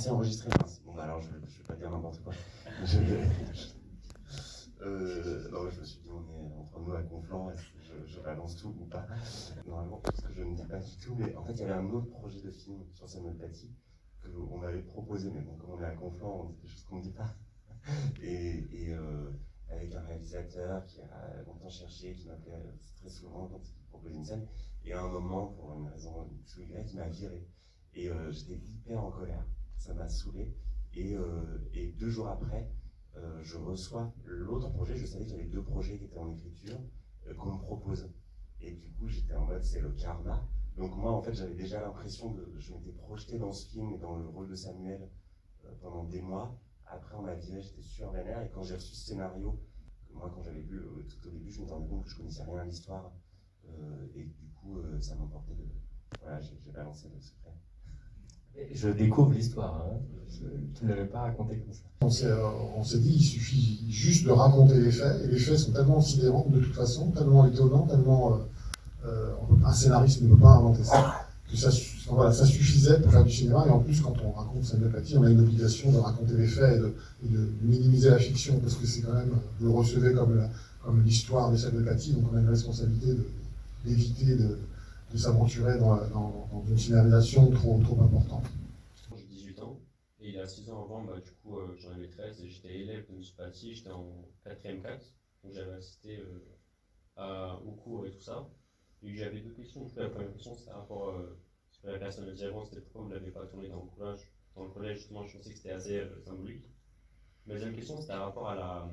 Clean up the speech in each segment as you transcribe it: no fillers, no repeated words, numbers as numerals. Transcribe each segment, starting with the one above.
c'est enregistré. Bon, bah alors je vais pas dire n'importe quoi. Non, je me suis dit, on est entre nous à Conflans, est-ce que je balance tout ou pas? Normalement, parce que je ne dis pas du tout, mais en fait, il y avait un autre projet de film sur Samuel Paty qu'on m'avait proposé, mais bon, comme on est à Conflans, on dit des choses qu'on ne dit pas. Et avec un réalisateur qui a longtemps cherché, qui m'appelait très souvent quand il proposait une scène, et à un moment, pour une raison X ou Y, il m'a viré. Et j'étais hyper en colère, ça m'a saoulé. Et 2 jours après, je reçois l'autre projet. Je savais qu'il y avait 2 projets qui étaient en écriture qu'on me propose. Et du coup, j'étais en mode, c'est le karma. Donc moi, en fait, j'avais déjà l'impression je m'étais projeté dans ce film et dans le rôle de Samuel pendant des mois. Après, on m'a viré, j'étais super vénère. Et quand j'ai reçu ce scénario, moi, quand j'avais lu tout au début, je me rendais compte que je connaissais rien à l'histoire. Et du coup, ça m'emportait de... Voilà, j'ai balancé le secret. Je découvre l'histoire, hein. Tu ne l'avais pas raconté comme ça. On s'est dit, il suffit juste de raconter les faits, et les faits sont tellement sidérants de toute façon, tellement étonnants, tellement un scénariste ne peut pas inventer ça, que voilà, ça suffisait pour faire du cinéma. Et en plus, quand on raconte Samuel Paty, on a une obligation de raconter les faits et de minimiser la fiction, parce que c'est quand même, vous le recevez comme l'histoire de Samuel Paty, donc on a une responsabilité d'éviter de s'aventurer dans une scénarisation trop importante. J'ai 18 ans, et il y a 6 ans avant, du coup, j'en avais 13, et j'étais élève de M. Paty, j'étais en 4e 4, donc j'avais assisté au cours et tout ça. Et j'avais 2 questions. Du coup, la première question, c'était par rapport à ce que la personne me disait avant, c'était pourquoi vous ne l'avez pas tourné dans le collège. Dans le collège, justement, je pensais que c'était assez symbolique. Ma deuxième question, c'était par rapport à la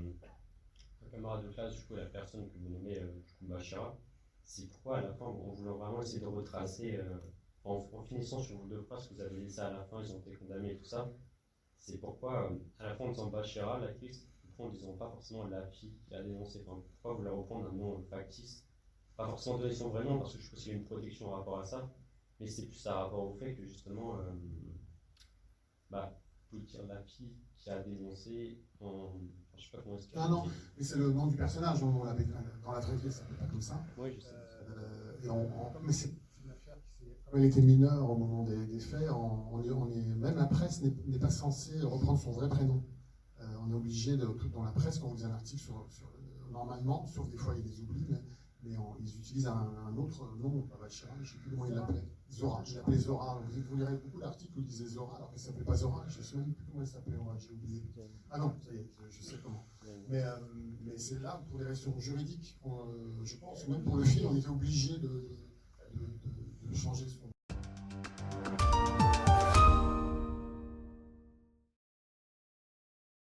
camarade de classe, du coup, la personne que vous nommez, du coup, Bachira. C'est pourquoi, à la fin, on voulait vraiment essayer de retracer, en finissant sur vos 2 phrases que vous avez laissées à la fin, ils ont été condamnés et tout ça. C'est pourquoi, à la fin, en disant Bachira, l'actrice, en disant pas forcément la fille qui a dénoncé. Enfin, pourquoi vous leur reprendre un nom factice? Pas forcément donner son vrai nom, parce que je pense qu'il y a une protection par rapport à ça, mais c'est plus à rapport au fait que justement, vous pouvez dire la fille qui a dénoncé je sais pas comment expliquer. Ah non, mais c'est le nom du personnage, dans la vraie vie, ça s'appelle pas comme ça. Oui, je sais. Mais c'est une affaire comme elle était mineure au moment des faits, même la presse n'est pas censée reprendre son vrai prénom. On est obligé, dans la presse, quand on lit un article normalement, sauf des fois il y a des oublis, mais ils utilisent un autre nom, pas Bachira, je ne sais plus comment il l'appelait. Zora, je l'appelais Zora. Vous lirez beaucoup d'articles où il disait Zora, alors qu'elle ne s'appelait pas Zora, je ne sais même plus comment elle s'appelait, j'ai oublié. Ah non, ça y est, je sais comment. Mais c'est là, pour des raisons juridiques, je pense, même pour le film, on était obligé de